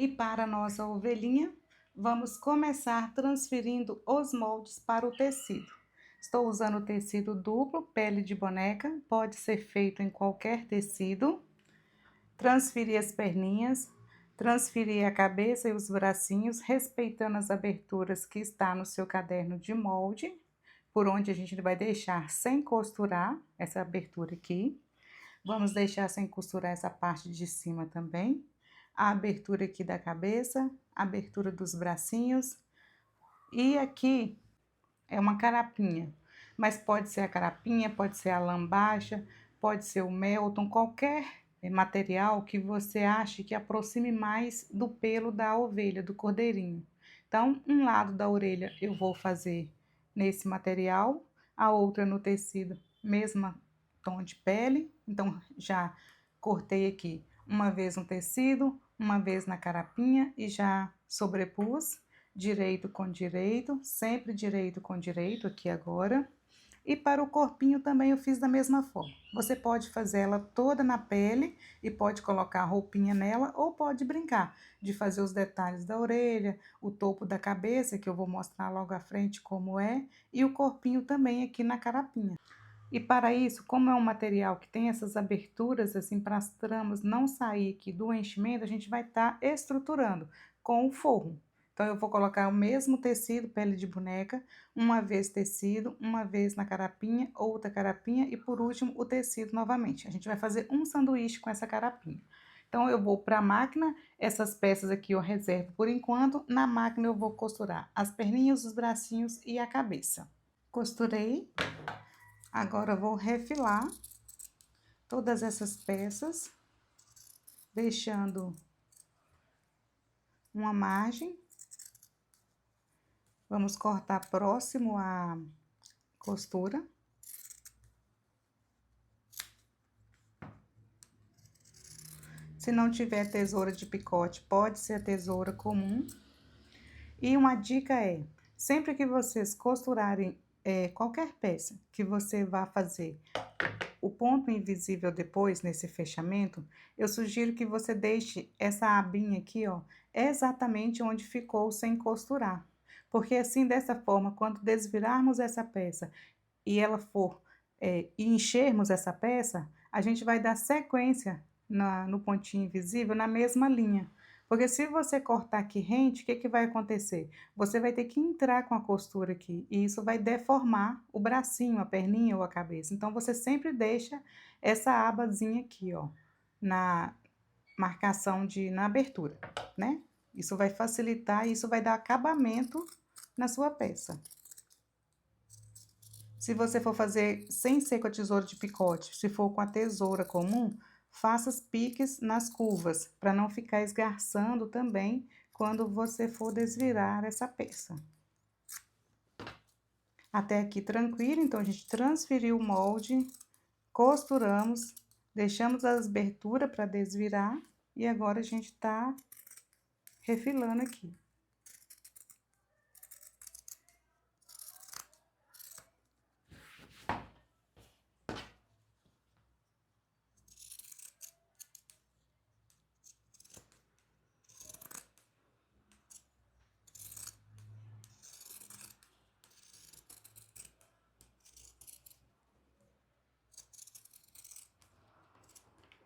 E para a nossa ovelhinha, vamos começar transferindo os moldes para o tecido. Estou usando o tecido duplo, pele de boneca, pode ser feito em qualquer tecido. Transferir as perninhas, transferir a cabeça e os bracinhos, respeitando as aberturas que está no seu caderno de molde, por onde a gente vai deixar sem costurar essa abertura aqui. Vamos deixar sem costurar essa parte de cima também. A abertura aqui da cabeça, a abertura dos bracinhos. E aqui é uma carapinha, mas pode ser a carapinha, pode ser a lã baixa, pode ser o Melton, qualquer material que você ache que aproxime mais do pelo da ovelha, do cordeirinho. Então, um lado da orelha eu vou fazer nesse material, a outra no tecido, mesma tom de pele. Então, já cortei aqui uma vez no tecido, uma vez na carapinha e já sobrepus direito com direito, sempre direito com direito aqui agora. E para o corpinho também eu fiz da mesma forma. Você pode fazer ela toda na pele e pode colocar roupinha nela ou pode brincar de fazer os detalhes da orelha, o topo da cabeça, que eu vou mostrar logo à frente como é, e o corpinho também aqui na carapinha. E para isso, como é um material que tem essas aberturas assim para as tramas não sair aqui do enchimento, a gente vai estar estruturando com o forro. Então, eu vou colocar o mesmo tecido, pele de boneca, uma vez tecido, uma vez na carapinha, outra carapinha e por último o tecido novamente. A gente vai fazer um sanduíche com essa carapinha. Então, eu vou para a máquina, essas peças aqui eu reservo por enquanto. Na máquina eu vou costurar as perninhas, os bracinhos e a cabeça. Costurei. Agora vou refilar todas essas peças, deixando uma margem. Vamos cortar próximo à costura. Se não tiver tesoura de picote, pode ser a tesoura comum. E uma dica é, sempre que vocês costurarem qualquer peça que você vá fazer o ponto invisível depois, nesse fechamento, eu sugiro que você deixe essa abinha aqui, ó, exatamente onde ficou sem costurar. Porque assim, dessa forma, quando desvirarmos essa peça e ela for, e enchermos essa peça, a gente vai dar sequência no pontinho invisível na mesma linha. Porque se você cortar aqui rente, o que que vai acontecer? Você vai ter que entrar com a costura aqui, e isso vai deformar o bracinho, a perninha ou a cabeça. Então, você sempre deixa essa abazinha aqui, ó, na marcação na abertura, né? Isso vai facilitar, isso vai dar acabamento na sua peça. Se você for fazer sem ser com a tesoura de picote, se for com a tesoura comum, faça os piques nas curvas, para não ficar esgarçando também quando você for desvirar essa peça. Até aqui tranquilo, então a gente transferiu o molde, costuramos, deixamos a abertura para desvirar e agora a gente tá refilando aqui.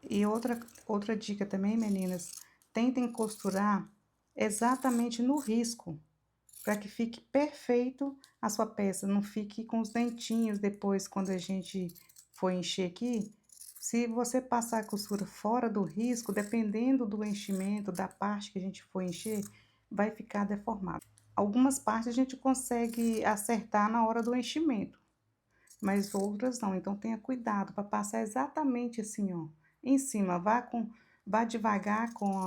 E outra dica também, meninas, tentem costurar exatamente no risco, para que fique perfeito a sua peça, não fique com os dentinhos depois quando a gente for encher aqui. Se você passar a costura fora do risco, dependendo do enchimento, da parte que a gente for encher, vai ficar deformado. Algumas partes a gente consegue acertar na hora do enchimento, mas outras não. Então, tenha cuidado para passar exatamente assim, ó, em cima. Vá devagar com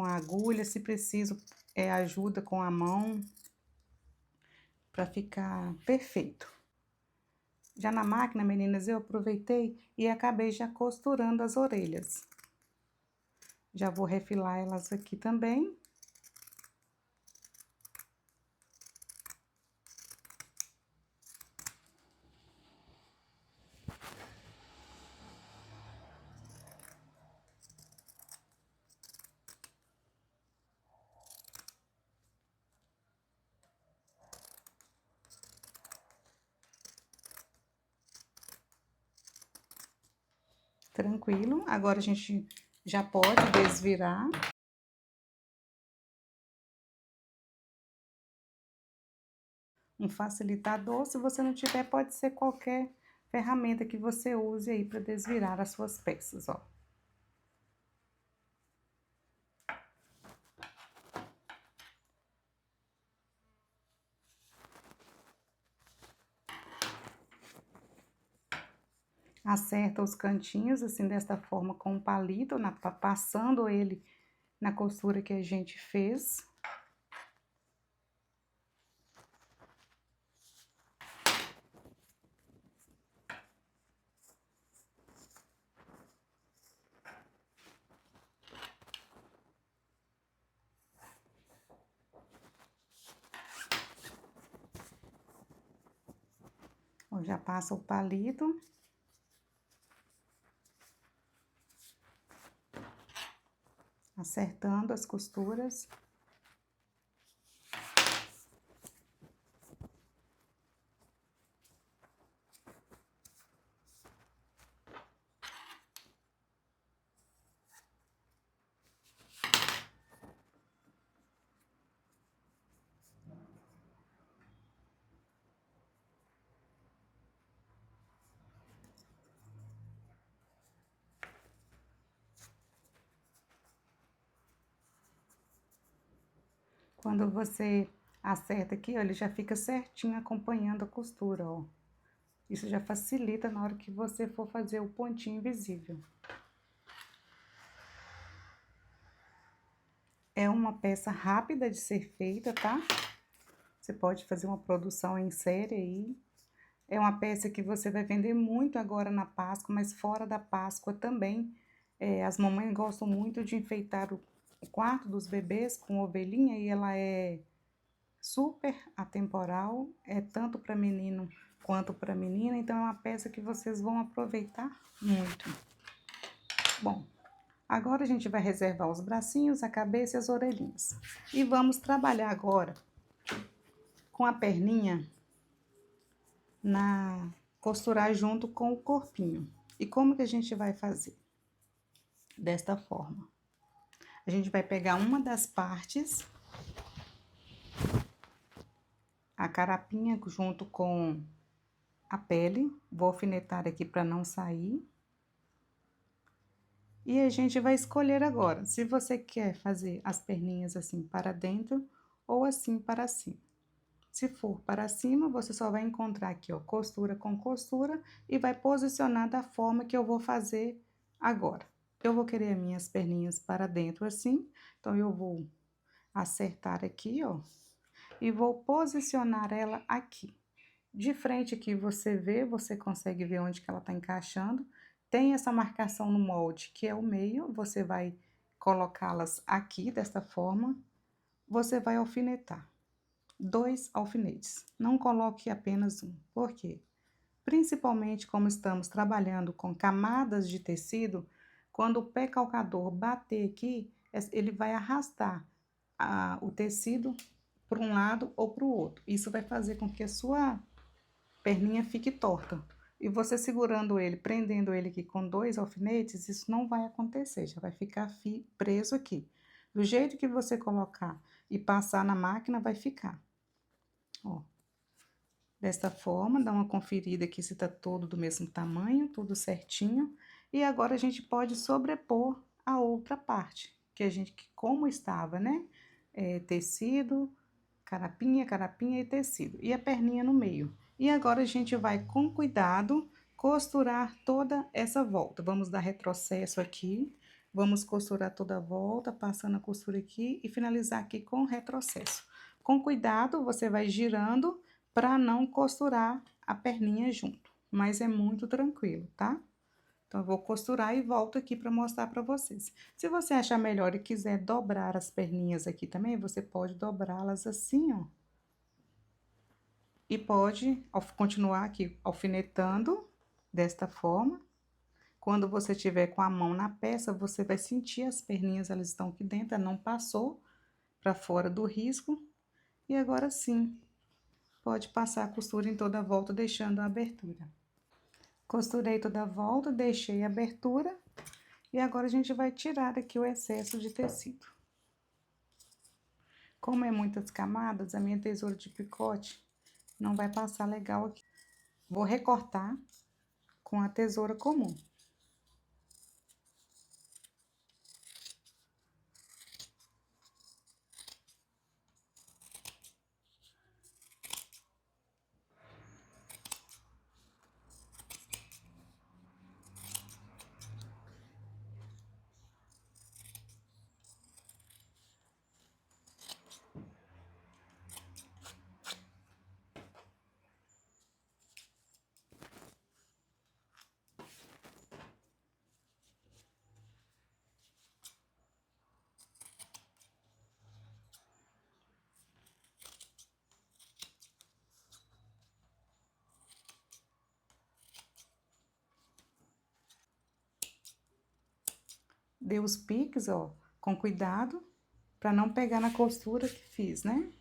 a agulha, se preciso, ajuda com a mão, para ficar perfeito. Já na máquina, meninas, eu aproveitei e acabei já costurando as orelhas. Já vou refilar elas aqui também. tranquilo. Agora a gente já pode desvirar. Um facilitador, se você não tiver, pode ser qualquer ferramenta que você use aí para desvirar as suas peças, ó. Acerta os cantinhos, assim, desta forma, com o palito, passando ele na costura que a gente fez. Ó, já passa o palito. Acertando as costuras. Quando você acerta aqui, ó, ele já fica certinho acompanhando a costura, ó. Isso já facilita na hora que você for fazer o pontinho invisível. É uma peça rápida de ser feita, tá? Você pode fazer uma produção em série aí. É uma peça que você vai vender muito agora na Páscoa, mas fora da Páscoa também. As mamães gostam muito de enfeitar o quarto dos bebês com ovelhinha e ela é super atemporal, é tanto para menino quanto para menina, então é uma peça que vocês vão aproveitar muito. Bom, agora a gente vai reservar os bracinhos, a cabeça e as orelhinhas. E vamos trabalhar agora com a perninha costurar junto com o corpinho. E como que a gente vai fazer? Desta forma. A gente vai pegar uma das partes, a carapinha junto com a pele, vou alfinetar aqui para não sair. E a gente vai escolher agora, se você quer fazer as perninhas assim para dentro ou assim para cima. Se for para cima, você só vai encontrar aqui, ó, costura com costura e vai posicionar da forma que eu vou fazer agora. Eu vou querer minhas perninhas para dentro assim, então eu vou acertar aqui, ó, e vou posicionar ela aqui. De frente aqui você vê, você consegue ver onde que ela tá encaixando. Tem essa marcação no molde, que é o meio, você vai colocá-las aqui desta forma. Você vai alfinetar 2 alfinetes, não coloque apenas um. Por quê? Principalmente como estamos trabalhando com camadas de tecido, quando o pé calcador bater aqui, ele vai arrastar o tecido para um lado ou para o outro. Isso vai fazer com que a sua perninha fique torta. E você segurando ele, prendendo ele aqui com 2 alfinetes, isso não vai acontecer, já vai ficar preso aqui. Do jeito que você colocar e passar na máquina, vai ficar. Ó. Desta forma, dá uma conferida aqui se tá todo do mesmo tamanho, tudo certinho. E agora a gente pode sobrepor a outra parte, que a gente, como estava, né? Tecido, carapinha, carapinha e tecido. E a perninha no meio. E agora a gente vai, com cuidado, costurar toda essa volta. Vamos dar retrocesso aqui, vamos costurar toda a volta, passando a costura aqui e finalizar aqui com retrocesso. Com cuidado, você vai girando para não costurar a perninha junto, mas é muito tranquilo, tá? Então, eu vou costurar e volto aqui para mostrar para vocês. Se você achar melhor e quiser dobrar as perninhas aqui também, você pode dobrá-las assim, ó. E pode continuar aqui alfinetando desta forma. Quando você tiver com a mão na peça, você vai sentir as perninhas, elas estão aqui dentro, ela não passou para fora do risco. E agora sim, pode passar a costura em toda a volta, deixando a abertura. Costurei toda a volta, deixei a abertura. E agora a gente vai tirar aqui o excesso de tecido. Como é muitas camadas, a minha tesoura de picote não vai passar legal aqui. Vou recortar com a tesoura comum. Dei os piques, ó, com cuidado, para não pegar na costura que fiz, né?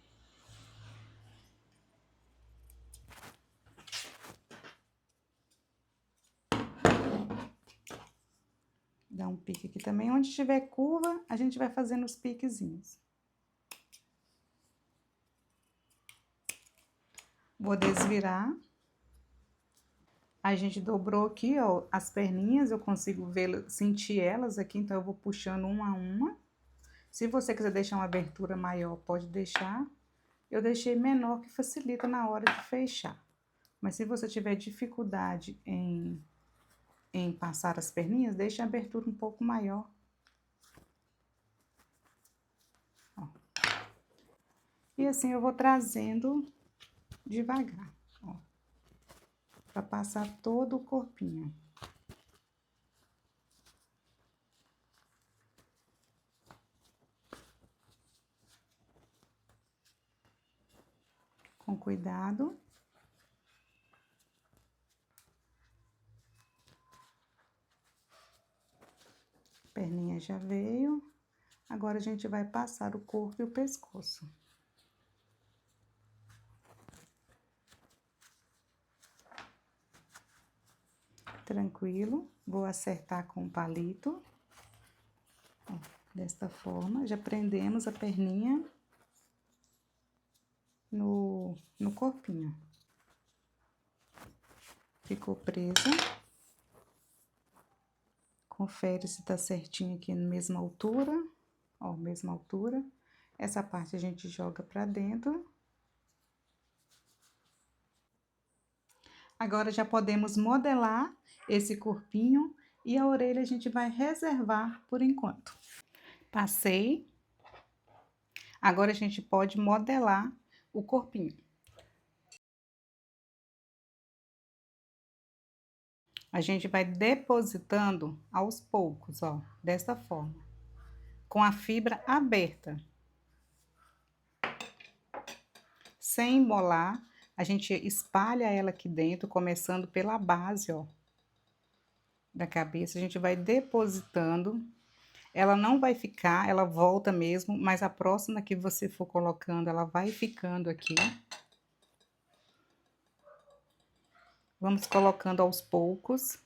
Dá um pique aqui também. Onde tiver curva, a gente vai fazendo os piquezinhos. Vou desvirar. A gente dobrou aqui, ó, as perninhas, eu consigo ver, sentir elas aqui, então eu vou puxando uma a uma. Se você quiser deixar uma abertura maior, pode deixar. Eu deixei menor, que facilita na hora de fechar. Mas se você tiver dificuldade em passar as perninhas, deixe a abertura um pouco maior. Ó. E assim eu vou trazendo devagar, ó, pra passar todo o corpinho. Com cuidado. Perninha já veio. Agora a gente vai passar o corpo e o pescoço. Tranquilo. Vou acertar com o palito. Ó, desta forma, já prendemos a perninha no corpinho. Ficou presa. Confere se tá certinho aqui na mesma altura. Ó, mesma altura. Essa parte a gente joga pra dentro. Agora já podemos modelar esse corpinho e a orelha a gente vai reservar por enquanto. Passei. Agora a gente pode modelar o corpinho. A gente vai depositando aos poucos, ó, dessa forma, com a fibra aberta. Sem embolar, a gente espalha ela aqui dentro, começando pela base, ó, da cabeça. A gente vai depositando. Ela não vai ficar, ela volta mesmo, mas a próxima que você for colocando, ela vai ficando aqui. Vamos colocando aos poucos.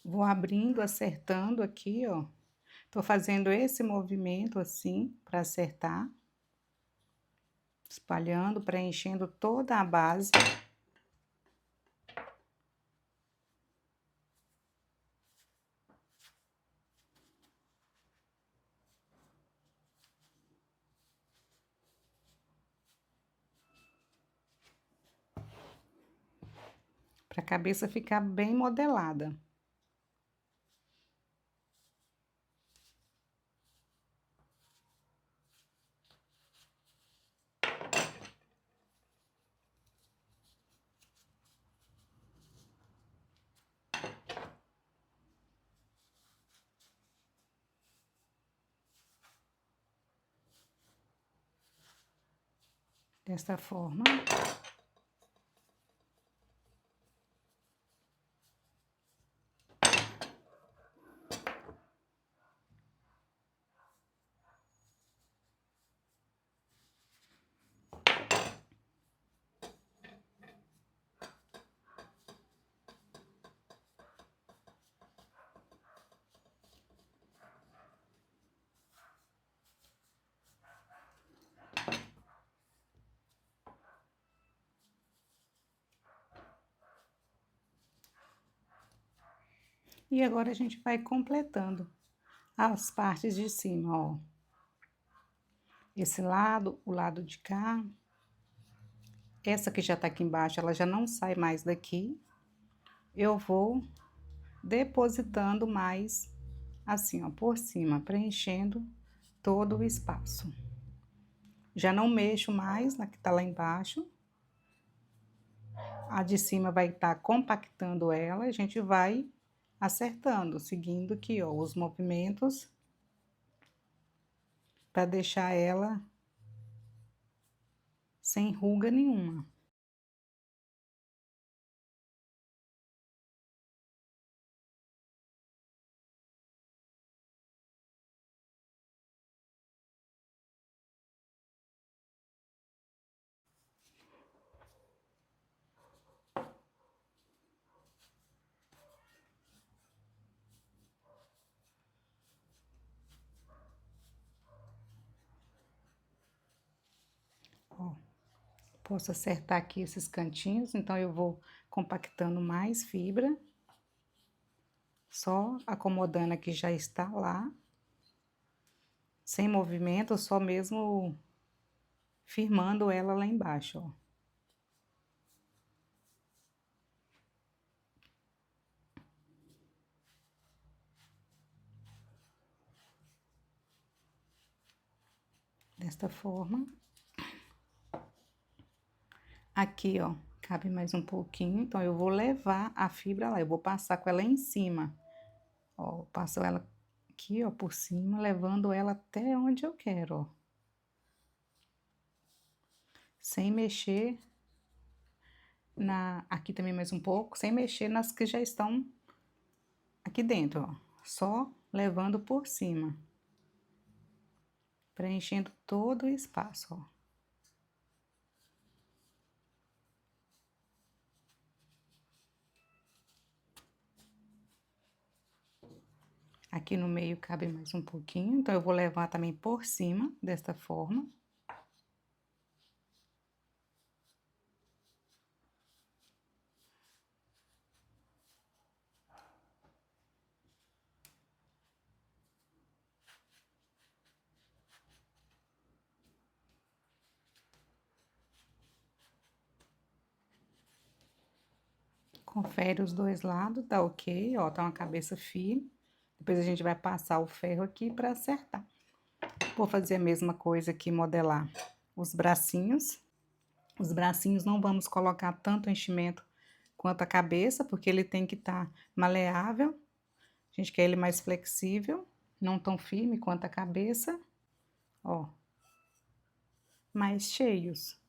Vou abrindo, acertando aqui, ó. Tô fazendo esse movimento assim, para acertar. Espalhando, preenchendo toda a base. Para a cabeça ficar bem modelada. desta forma. E agora a gente vai completando as partes de cima, ó. Esse lado, o lado de cá. Essa que já tá aqui embaixo, ela já não sai mais daqui. Eu vou depositando mais, assim, ó, por cima, preenchendo todo o espaço. Já não mexo mais na que tá lá embaixo. A de cima vai estar compactando ela, a gente vai acertando, seguindo aqui, ó, os movimentos para deixar ela sem ruga nenhuma. Ó, posso acertar aqui esses cantinhos, então eu vou compactando mais fibra, só acomodando a que já está lá, sem movimento, só mesmo firmando ela lá embaixo, ó. Desta forma. Aqui, ó, cabe mais um pouquinho, então eu vou levar a fibra lá, eu vou passar com ela em cima. Ó, passo ela aqui, ó, por cima, levando ela até onde eu quero, ó. Sem mexer aqui também mais um pouco, sem mexer nas que já estão aqui dentro, ó. Só levando por cima. Preenchendo todo o espaço, ó. Aqui no meio cabe mais um pouquinho, então eu vou levar também por cima, desta forma. Confere os dois lados, tá ok, ó, tá uma cabeça firme. Depois a gente vai passar o ferro aqui pra acertar. Vou fazer a mesma coisa aqui, modelar os bracinhos. Os bracinhos não vamos colocar tanto enchimento quanto a cabeça, porque ele tem que estar maleável. A gente quer ele mais flexível, não tão firme quanto a cabeça. Ó, mais cheios.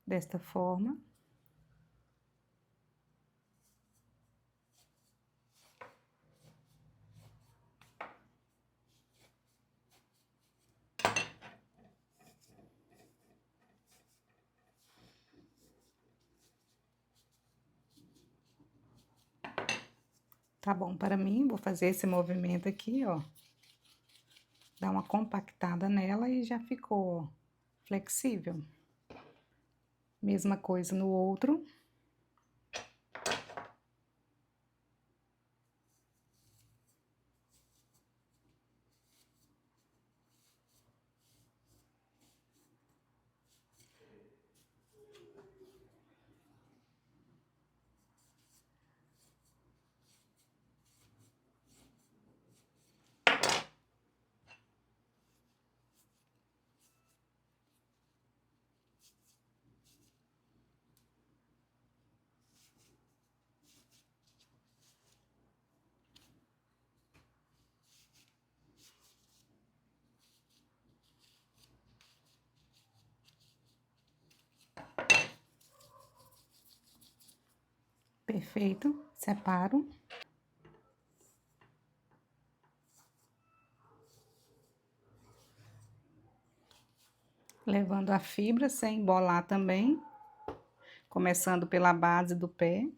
Desta forma. Tá bom para mim, vou fazer esse movimento aqui, ó. Dar uma compactada nela e já ficou, ó, flexível. Mesma coisa no outro. Perfeito, separo. Levando a fibra sem embolar também, começando pela base do pé,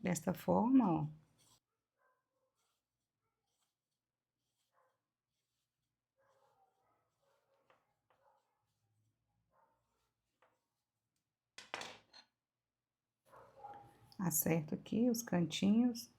desta forma, ó. Acerto aqui os cantinhos.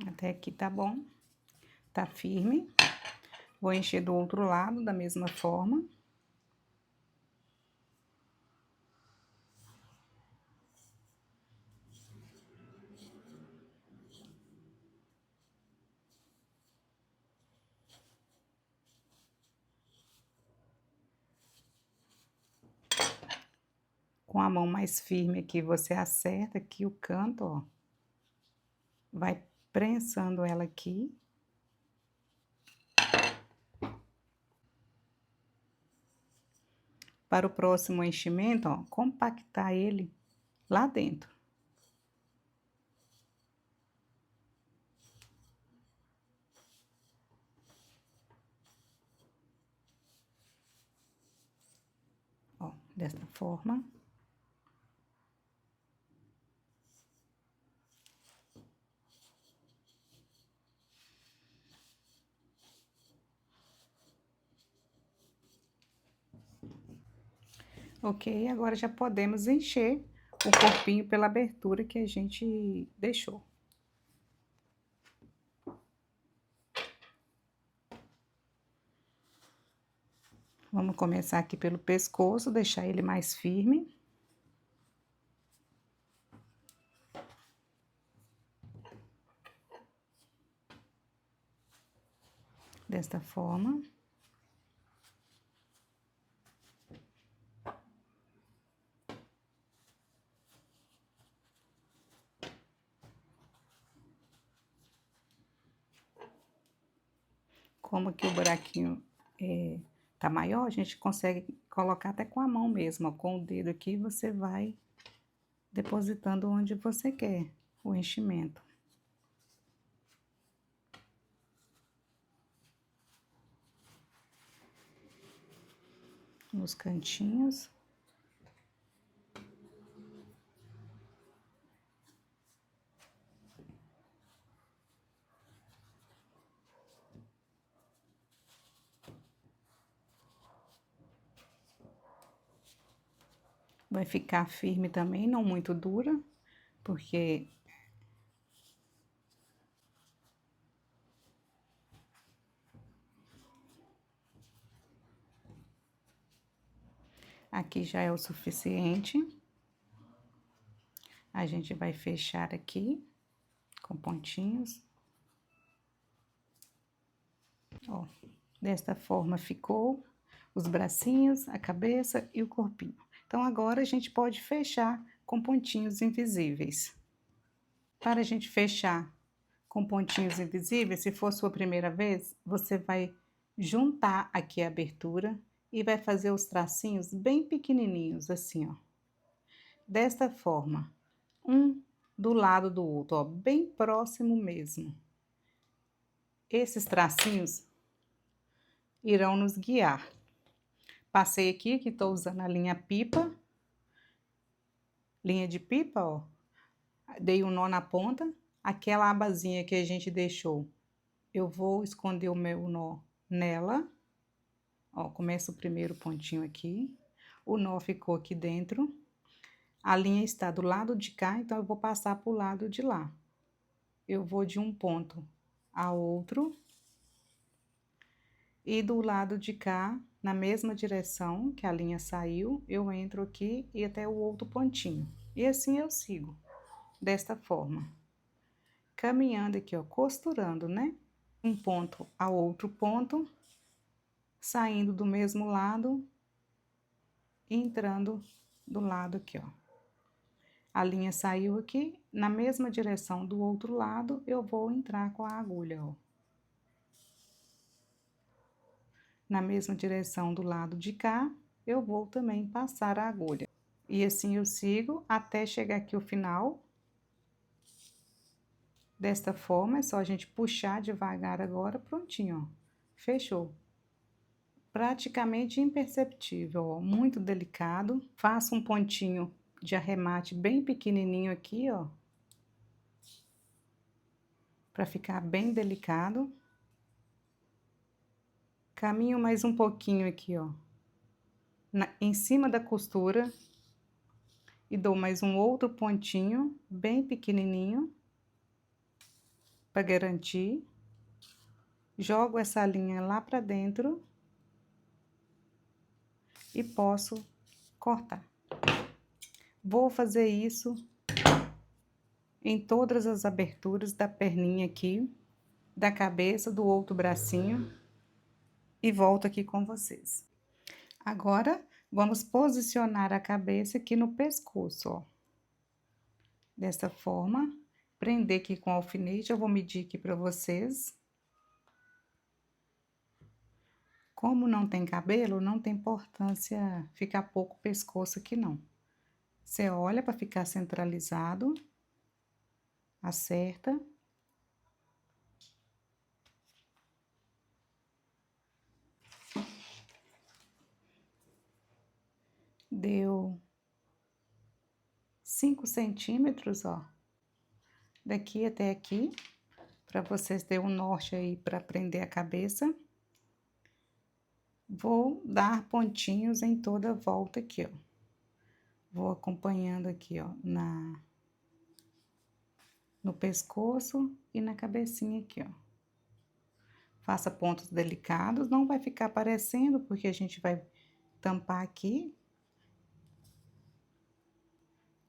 Até aqui tá bom, tá firme. Vou encher do outro lado da mesma forma. Com a mão mais firme aqui, você acerta aqui o canto, ó. Vai prensando ela aqui. Para o próximo enchimento, ó, compactar ele lá dentro. Ó, desta forma. Ok, agora já podemos encher o corpinho pela abertura que a gente deixou. Vamos começar aqui pelo pescoço, deixar ele mais firme. Desta forma. Como que o buraquinho tá maior, a gente consegue colocar até com a mão mesmo, ó. Com o dedo aqui, você vai depositando onde você quer o enchimento. Nos cantinhos. Vai ficar firme também, não muito dura, porque aqui já é o suficiente. A gente vai fechar aqui com pontinhos. Ó, desta forma ficou os bracinhos, a cabeça e o corpinho. Então, agora a gente pode fechar com pontinhos invisíveis. Para a gente fechar com pontinhos invisíveis, se for sua primeira vez, você vai juntar aqui a abertura e vai fazer os tracinhos bem pequenininhos, assim, ó. Desta forma, um do lado do outro, ó, bem próximo mesmo. Esses tracinhos irão nos guiar. Passei aqui, que estou usando a linha pipa, linha de pipa, ó. Dei um nó na ponta, aquela abazinha que a gente deixou, eu vou esconder o meu nó nela, Ó, começa o primeiro pontinho aqui, o nó ficou aqui dentro, a linha está do lado de cá, então eu vou passar pro lado de lá. Eu vou de um ponto a outro, e do lado de cá, na mesma direção que a linha saiu, eu entro aqui e até o outro pontinho. E assim eu sigo, desta forma. Caminhando aqui, ó, costurando, né? Um ponto a outro ponto, saindo do mesmo lado, e entrando do lado aqui, ó. A linha saiu aqui, na mesma direção do outro lado, eu vou entrar com a agulha, ó. Na mesma direção do lado de cá, eu vou também passar a agulha. E assim eu sigo até chegar aqui o final. Desta forma, é só a gente puxar devagar agora, prontinho, ó. Fechou. Praticamente imperceptível, ó, muito delicado. Faço um pontinho de arremate bem pequenininho aqui, ó. Pra ficar bem delicado. Caminho mais um pouquinho aqui, ó. Em cima da costura. E dou mais um outro pontinho, bem pequenininho. Pra garantir. Jogo essa linha lá pra dentro. E posso cortar. Vou fazer isso em todas as aberturas da perninha aqui, da cabeça, do outro bracinho, e volto aqui com vocês. Agora, vamos posicionar a cabeça aqui no pescoço, ó. Dessa forma, prender aqui com alfinete, eu vou medir aqui pra vocês. Como não tem cabelo, não tem importância ficar pouco pescoço aqui, não. Você olha pra ficar centralizado, acerta. Deu 5 centímetros, ó. Daqui até aqui, para vocês terem um norte aí para prender a cabeça. Vou dar pontinhos em toda a volta aqui, ó. Vou acompanhando aqui, ó, no pescoço e na cabecinha aqui, ó. Faça pontos delicados, não vai ficar aparecendo, porque a gente vai tampar aqui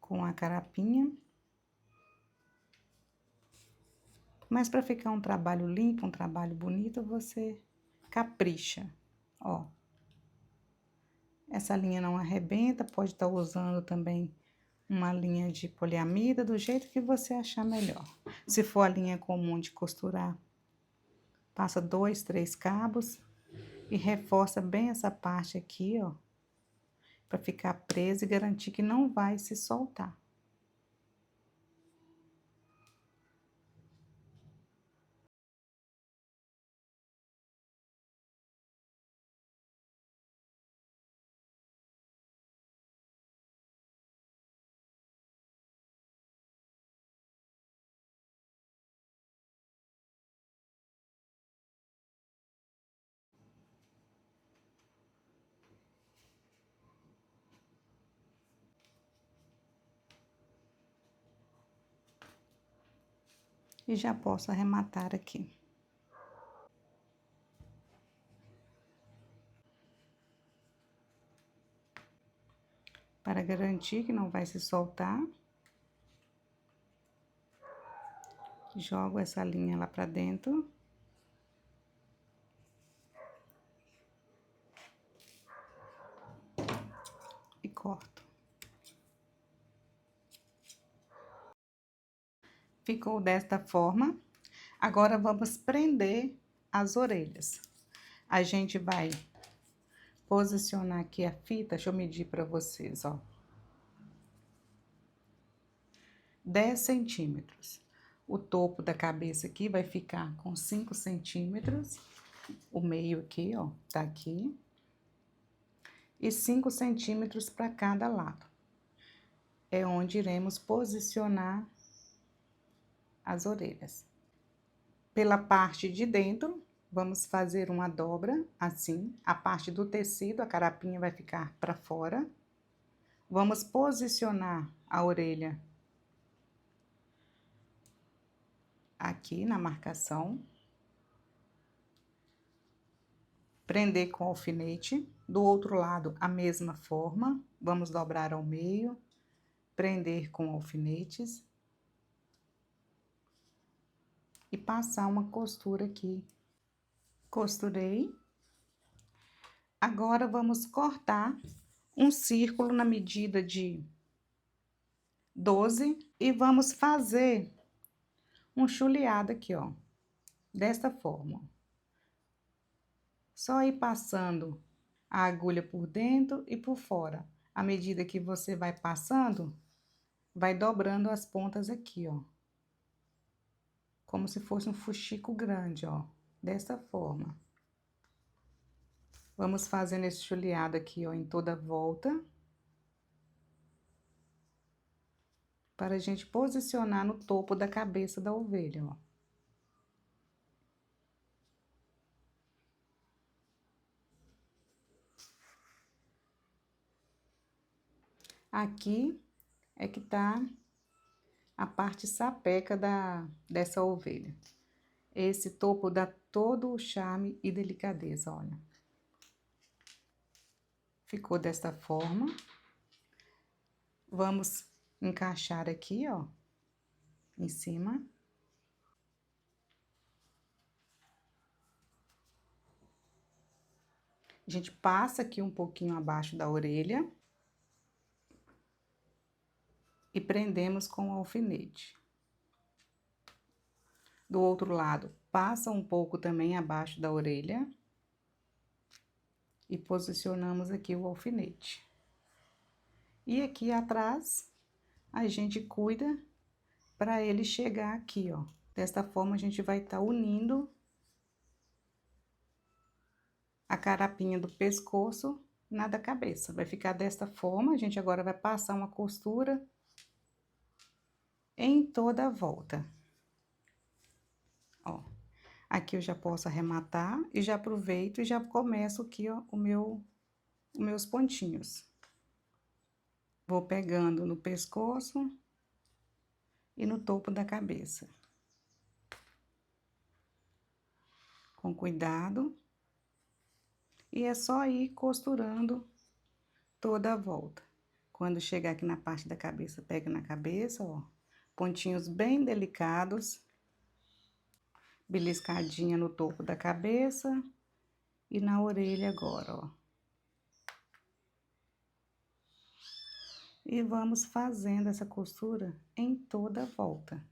com a carapinha. Mas para ficar um trabalho limpo, um trabalho bonito, você capricha, ó. Essa linha não arrebenta, pode estar usando também uma linha de poliamida, do jeito que você achar melhor. Se for a linha comum de costurar, passa 2, 3 cabos e reforça bem essa parte aqui, ó, para ficar presa e garantir que não vai se soltar. E já posso arrematar aqui. Para garantir que não vai se soltar, jogo essa linha lá pra dentro. E corto. Ficou desta forma. Agora, vamos prender as orelhas. A gente vai posicionar aqui a fita, deixa eu medir pra vocês, ó. 10 centímetros. O topo da cabeça aqui vai ficar com 5 centímetros. O meio aqui, ó, tá aqui. E 5 centímetros para cada lado. É onde iremos posicionar as orelhas. Pela parte de dentro, Vamos fazer uma dobra, assim, a parte do tecido, a carapinha vai ficar para fora. Vamos posicionar a orelha aqui na marcação. Prender com alfinete. Do outro lado, a mesma forma. Vamos dobrar ao meio, prender com alfinetes. E passar uma costura aqui. Costurei. Agora, vamos cortar um círculo na medida de 12 e vamos fazer um chuleado aqui, ó, desta forma. Só ir passando a agulha por dentro e por fora. À medida que você vai passando, vai dobrando as pontas aqui, ó. Como se fosse um fuxico grande, ó, desta forma. Vamos fazendo esse chuleado aqui, ó, em toda a volta. Para a gente posicionar no topo da cabeça da ovelha, ó. Aqui é que tá a parte sapeca dessa ovelha. Esse topo dá todo o charme e delicadeza, olha. Ficou desta forma. Vamos encaixar aqui, ó, em cima. A gente passa aqui um pouquinho abaixo da orelha. E prendemos com o alfinete. Do outro lado, passa um pouco também abaixo da orelha. E posicionamos aqui o alfinete. E aqui atrás, a gente cuida para ele chegar aqui, ó. Desta forma, a gente vai estar unindo a carapinha do pescoço na da cabeça. Vai ficar desta forma, a gente agora vai passar uma costura em toda a volta. Ó, aqui eu já posso arrematar e já aproveito e já começo aqui, ó, os meus pontinhos. Vou pegando no pescoço e no topo da cabeça. Com cuidado. E é só ir costurando toda a volta. Quando chegar aqui na parte da cabeça, pega na cabeça, ó. Pontinhos bem delicados. Beliscadinha no topo da cabeça e na orelha agora, ó. E vamos fazendo essa costura em toda a volta.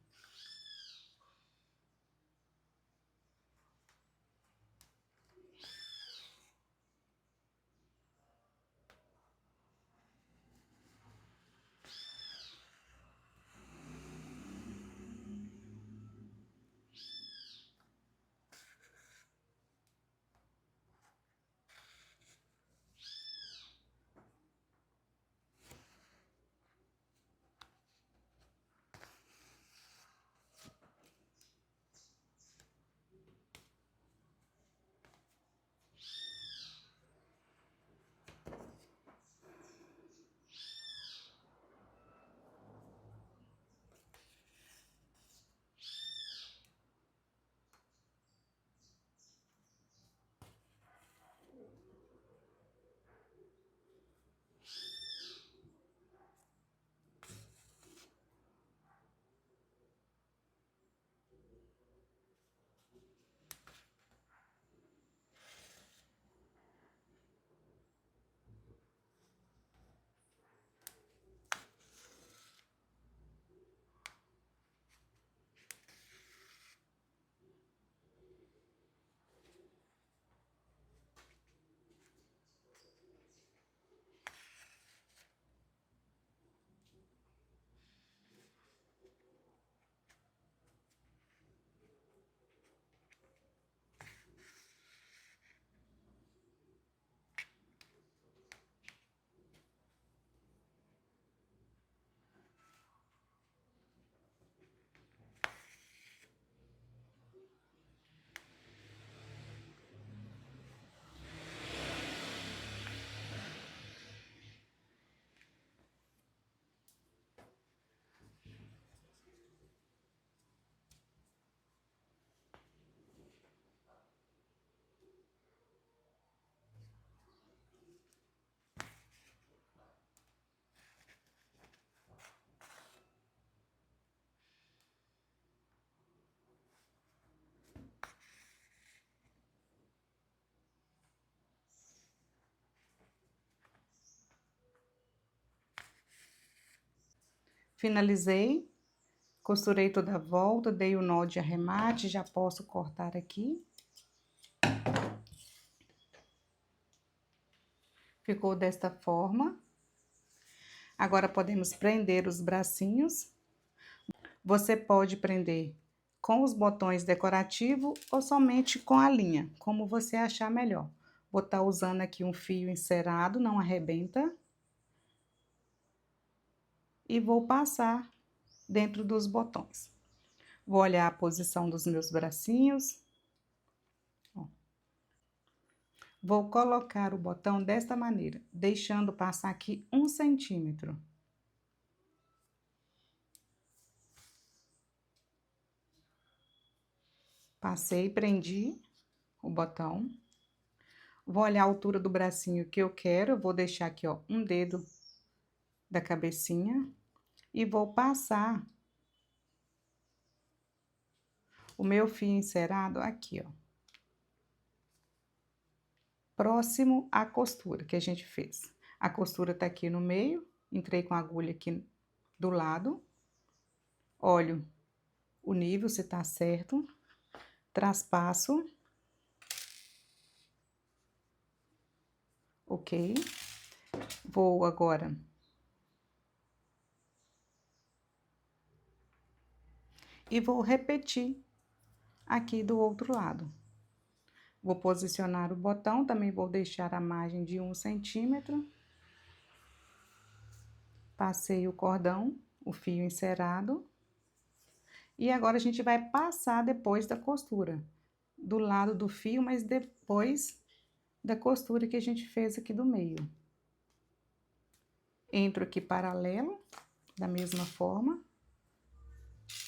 Finalizei, costurei toda a volta, dei o nó de arremate, já posso cortar aqui. Ficou desta forma. Agora, podemos prender os bracinhos. Você pode prender com os botões decorativos ou somente com a linha, como você achar melhor. Vou estar usando aqui um fio encerado, não arrebenta. E vou passar dentro dos botões. Vou olhar a posição dos meus bracinhos. Vou colocar o botão desta maneira, deixando passar aqui 1 centímetro. Passei, prendi o botão. Vou olhar a altura do bracinho que eu quero, eu vou deixar aqui, ó, um dedo da cabecinha. E vou passar o meu fio encerado aqui, ó. Próximo à costura que a gente fez. A costura tá aqui no meio, entrei com a agulha aqui do lado. Olho o nível se tá certo. Traspasso. Ok. Vou agora e vou repetir aqui do outro lado. Vou posicionar o botão, também vou deixar a margem de 1 centímetro. Passei o cordão, o fio encerado. E agora, a gente vai passar depois da costura, do lado do fio, mas depois da costura que a gente fez aqui do meio. Entro aqui paralelo, da mesma forma.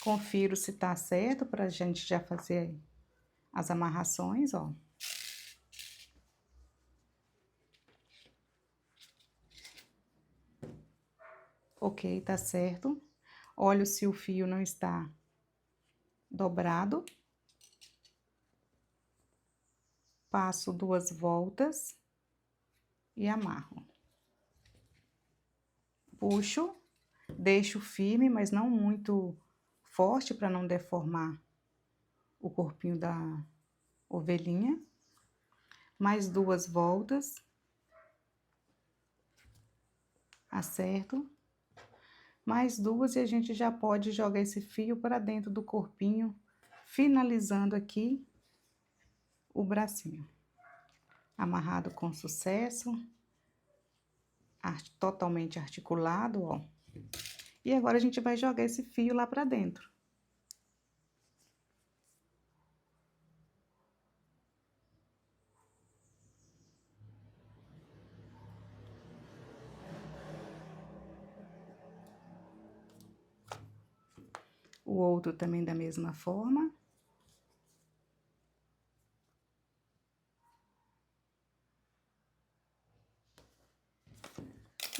Confiro se tá certo, pra gente já fazer as amarrações, ó. Ok, tá certo. Olho se o fio não está dobrado. Passo 2 voltas e amarro. Puxo, deixo firme, mas não muito forte para não deformar o corpinho da ovelhinha. Mais 2 voltas. Acerto. Mais 2 e a gente já pode jogar esse fio para dentro do corpinho, finalizando aqui o bracinho. Amarrado com sucesso. Totalmente articulado, ó. E agora a gente vai jogar esse fio lá para dentro. O outro também da mesma forma.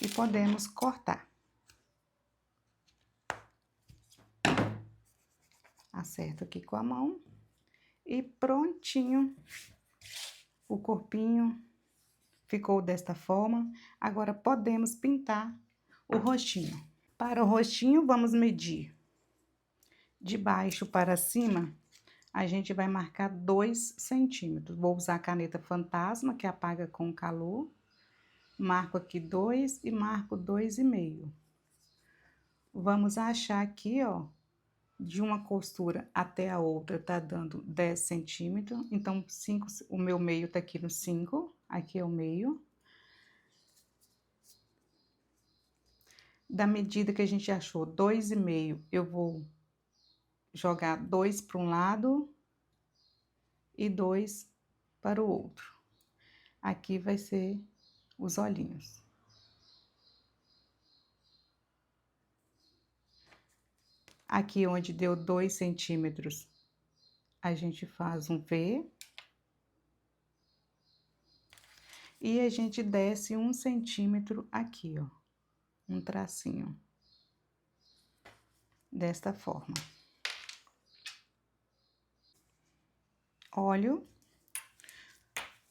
E podemos cortar. Acerto aqui com a mão. E prontinho. O corpinho ficou desta forma. Agora, podemos pintar o rostinho. Para o rostinho, vamos medir de baixo para cima. A gente vai marcar 2 centímetros. Vou usar a caneta fantasma, que apaga com calor. Marco aqui 2 e marco 2,5. Vamos achar aqui, ó, de uma costura até a outra, tá dando 10 centímetros. Então, 5, o meu meio tá aqui no 5, aqui é o meio. Da medida que a gente achou 2,5, eu vou jogar 2 para um lado e 2 para o outro. Aqui vai ser os olhinhos. Aqui onde deu 2 centímetros, a gente faz um V. E a gente desce 1 centímetro aqui, ó. Um tracinho. Desta forma. Olho.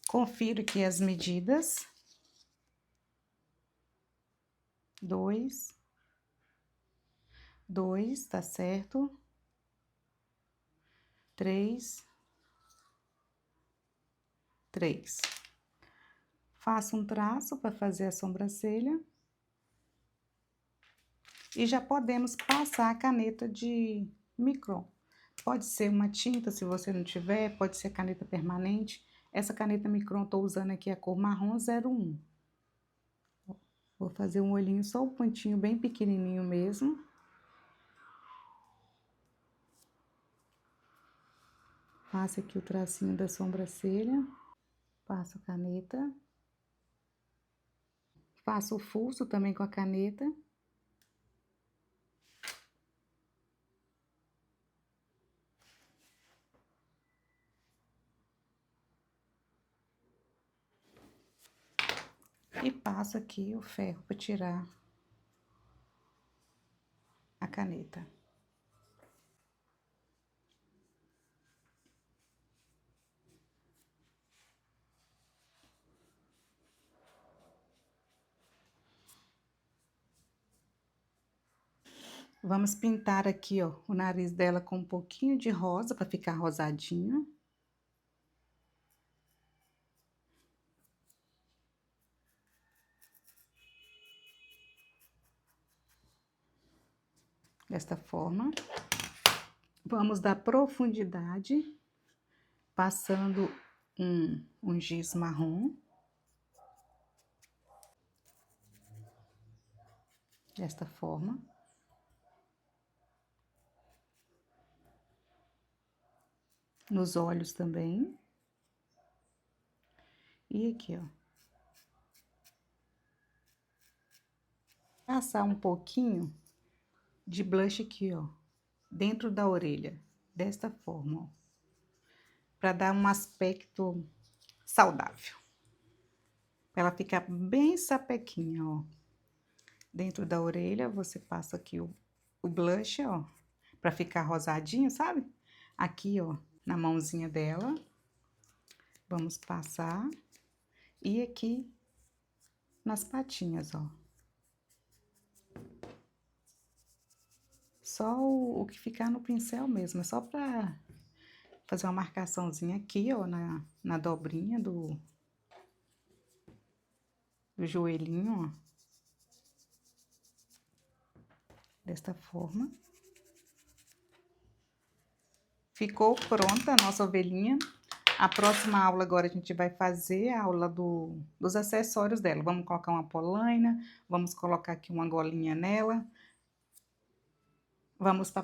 Confiro aqui as medidas. 2. 2, tá certo? 3. 3. Faço um traço para fazer a sobrancelha. E já podemos passar a caneta de micron. Pode ser uma tinta, se você não tiver, pode ser caneta permanente. Essa caneta micron eu tô usando aqui a cor marrom 01. Vou fazer um olhinho, só o pontinho bem pequenininho mesmo. Faço aqui o tracinho da sobrancelha. Passo a caneta. Faço o fuço também com a caneta. E passo aqui o ferro para tirar a caneta. Vamos pintar aqui, ó, o nariz dela com um pouquinho de rosa, para ficar rosadinho. Desta forma. Vamos dar profundidade, passando um giz marrom. Desta forma. Nos olhos também. E aqui, ó. Passar um pouquinho de blush aqui, ó, dentro da orelha, desta forma, ó, para dar um aspecto saudável. Pra ela ficar bem sapequinha, ó. Dentro da orelha, você passa aqui o blush, ó, para ficar rosadinho, sabe? Aqui, ó, na mãozinha dela. Vamos passar. E aqui nas patinhas, ó. Só o que ficar no pincel mesmo, é só pra fazer uma marcaçãozinha aqui, ó, na dobrinha do joelhinho, ó. Desta forma. Ficou pronta a nossa ovelhinha. A próxima aula agora a gente vai fazer a aula dos acessórios dela. Vamos colocar uma polaina, vamos colocar aqui uma golinha nela. Vamos